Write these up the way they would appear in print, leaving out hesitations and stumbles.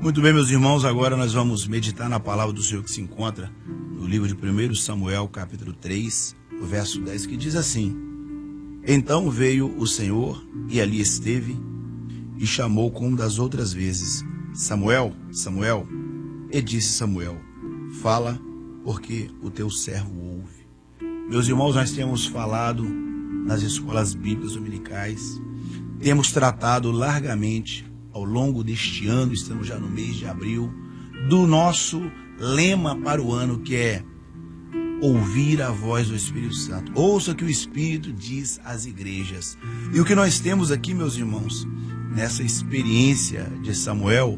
Muito bem, meus irmãos, agora nós vamos meditar na palavra do Senhor que se encontra no livro de 1 Samuel, capítulo 3, o verso 10, que diz assim: Então veio o Senhor e ali esteve e chamou como das outras vezes: Samuel, Samuel. E disse Samuel: Fala, porque o teu servo ouve. Meus irmãos, nós temos falado nas escolas bíblicas dominicais, temos tratado largamente ao longo deste ano, estamos já no mês de abril, do nosso lema para o ano, que é ouvir a voz do Espírito Santo. Ouça o que o Espírito diz às igrejas. E o que nós temos aqui, meus irmãos, nessa experiência de Samuel,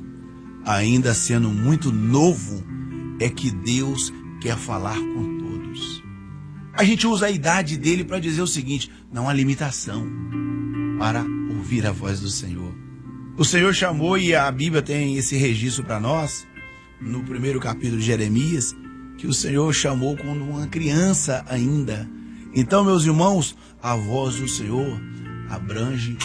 ainda sendo muito novo, é que Deus quer falar com todos. A gente usa a idade dele para dizer o seguinte: não há limitação para ouvir a voz do Senhor. O Senhor chamou, e a Bíblia tem esse registro para nós, no primeiro capítulo de Jeremias, que o Senhor chamou quando uma criança ainda. Então, meus irmãos, a voz do Senhor abrange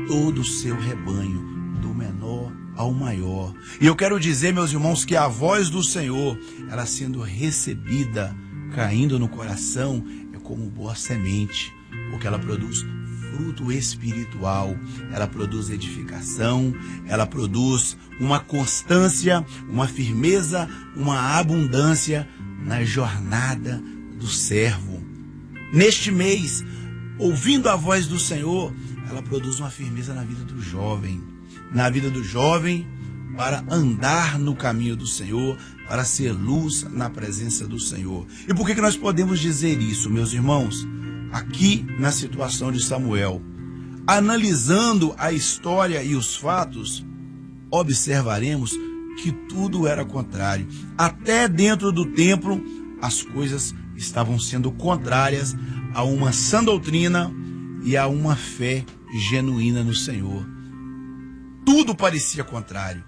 todo o seu rebanho, do menor ao maior. E eu quero dizer, meus irmãos, que a voz do Senhor, ela sendo recebida, caindo no coração, é como boa semente, porque ela produz fruto espiritual, ela produz edificação, ela produz uma constância, uma firmeza, uma abundância na jornada do servo. Neste mês, ouvindo a voz do Senhor, ela produz uma firmeza na vida do jovem, para andar no caminho do Senhor, para ser luz na presença do Senhor. E por que nós podemos dizer isso, meus irmãos? Aqui na situação de Samuel, analisando a história e os fatos, observaremos que tudo era contrário. Até dentro do templo, as coisas estavam sendo contrárias a uma sã doutrina e a uma fé genuína no Senhor. Tudo parecia contrário,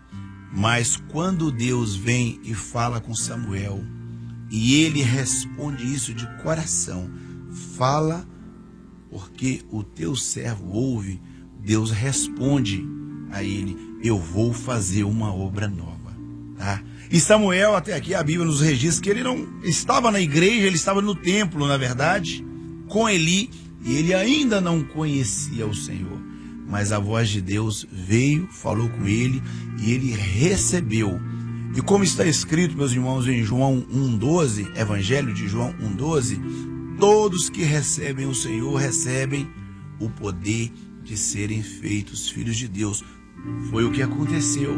mas quando Deus vem e fala com Samuel, e ele responde isso de coração: fala, porque o teu servo ouve. Deus responde a ele: eu vou fazer uma obra nova, tá? E Samuel, até aqui a Bíblia nos registra que ele não estava na igreja, ele estava no templo, na verdade, com Eli, e ele ainda não conhecia o Senhor. Mas a voz de Deus veio, falou com ele, e ele recebeu. E como está escrito, meus irmãos, em João 1,12, Evangelho de João 1,12, todos que recebem o Senhor recebem o poder de serem feitos filhos de Deus. Foi o que aconteceu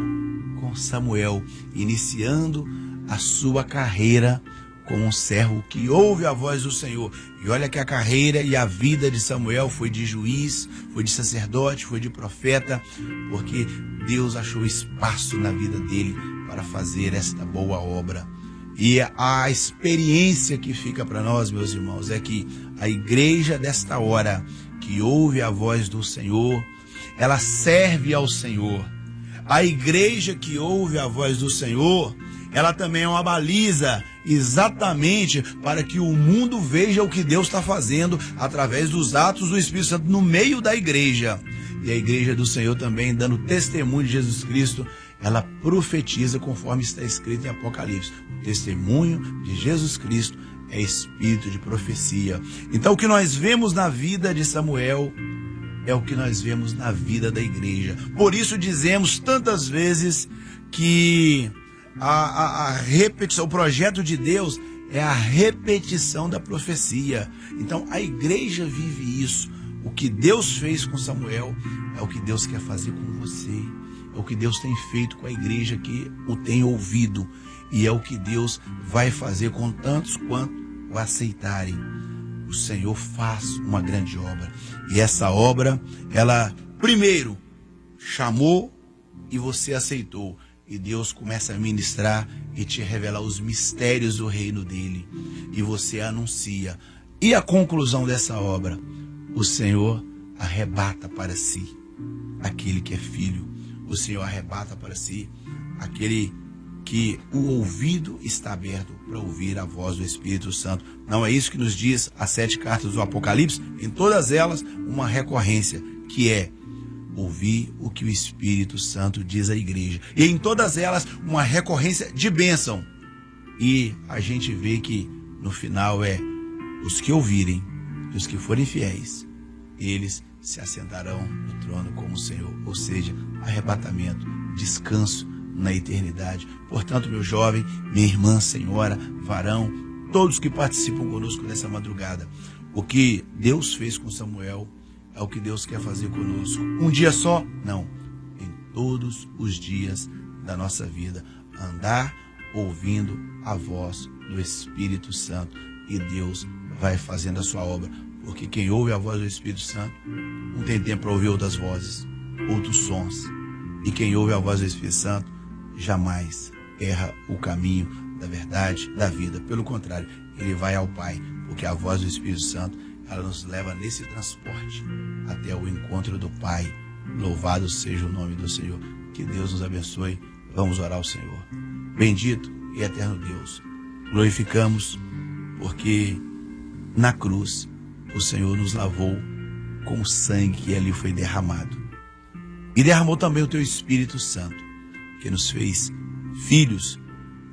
com Samuel, iniciando a sua carreira como um servo que ouve a voz do Senhor. E olha que a carreira e a vida de Samuel foi de juiz, foi de sacerdote, foi de profeta, porque Deus achou espaço na vida dele para fazer esta boa obra. E a experiência que fica para nós, meus irmãos, é que a igreja desta hora, que ouve a voz do Senhor, ela serve ao Senhor. A igreja que ouve a voz do Senhor, ela também é uma baliza exatamente para que o mundo veja o que Deus está fazendo através dos atos do Espírito Santo no meio da igreja. E a igreja do Senhor também, dando testemunho de Jesus Cristo, ela profetiza conforme está escrito em Apocalipse. O testemunho de Jesus Cristo é espírito de profecia. Então o que nós vemos na vida de Samuel é o que nós vemos na vida da igreja. Por isso dizemos tantas vezes que a repetição, o projeto de Deus é a repetição da profecia. Então a igreja vive isso. O que Deus fez com Samuel é o que Deus quer fazer com você. É o que Deus tem feito com a igreja que o tem ouvido. E é o que Deus vai fazer com tantos quanto o aceitarem. O Senhor faz uma grande obra. E essa obra, ela primeiro chamou e você aceitou. E Deus começa a ministrar e te revelar os mistérios do reino dele. E você anuncia. E a conclusão dessa obra? O Senhor arrebata para si aquele que é filho. O Senhor arrebata para si aquele que o ouvido está aberto para ouvir a voz do Espírito Santo. Não é isso que nos diz as 7 cartas do Apocalipse? Em todas elas, uma recorrência, que é: ouvir o que o Espírito Santo diz à igreja. E em todas elas, uma recorrência de bênção. E a gente vê que no final os que ouvirem e os que forem fiéis, eles se assentarão no trono como o Senhor. Ou seja, arrebatamento, descanso na eternidade. Portanto, meu jovem, minha irmã, senhora, varão, todos que participam conosco nessa madrugada, o que Deus fez com Samuel é o que Deus quer fazer conosco. Um dia só? Não. Em todos os dias da nossa vida. Andar ouvindo a voz do Espírito Santo. E Deus vai fazendo a sua obra. Porque quem ouve a voz do Espírito Santo não tem tempo para ouvir outras vozes, outros sons. E quem ouve a voz do Espírito Santo jamais erra o caminho da verdade, da vida. Pelo contrário, ele vai ao Pai. Porque a voz do Espírito Santo, ela nos leva nesse transporte até o encontro do Pai. Louvado seja o nome do Senhor. Que Deus nos abençoe. Vamos orar ao Senhor. Bendito e eterno Deus, glorificamos porque na cruz o Senhor nos lavou com o sangue que ali foi derramado. E derramou também o teu Espírito Santo, que nos fez filhos.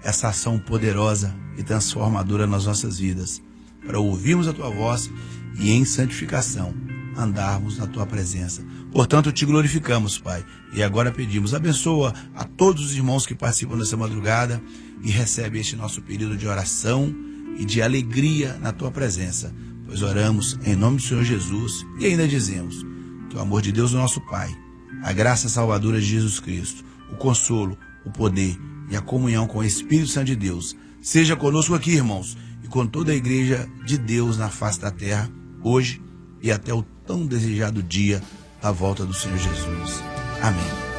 Essa ação poderosa e transformadora nas nossas vidas, para ouvirmos a tua voz e em santificação andarmos na tua presença. Portanto, te glorificamos, Pai, e agora pedimos, abençoa a todos os irmãos que participam dessa madrugada e recebe este nosso período de oração e de alegria na tua presença, pois oramos em nome do Senhor Jesus e ainda dizemos que o amor de Deus, o nosso Pai, a graça salvadora de Jesus Cristo, o consolo, o poder e a comunhão com o Espírito Santo de Deus seja conosco aqui, irmãos, e com toda a igreja de Deus na face da terra, hoje e até o tão desejado dia da volta do Senhor Jesus. Amém.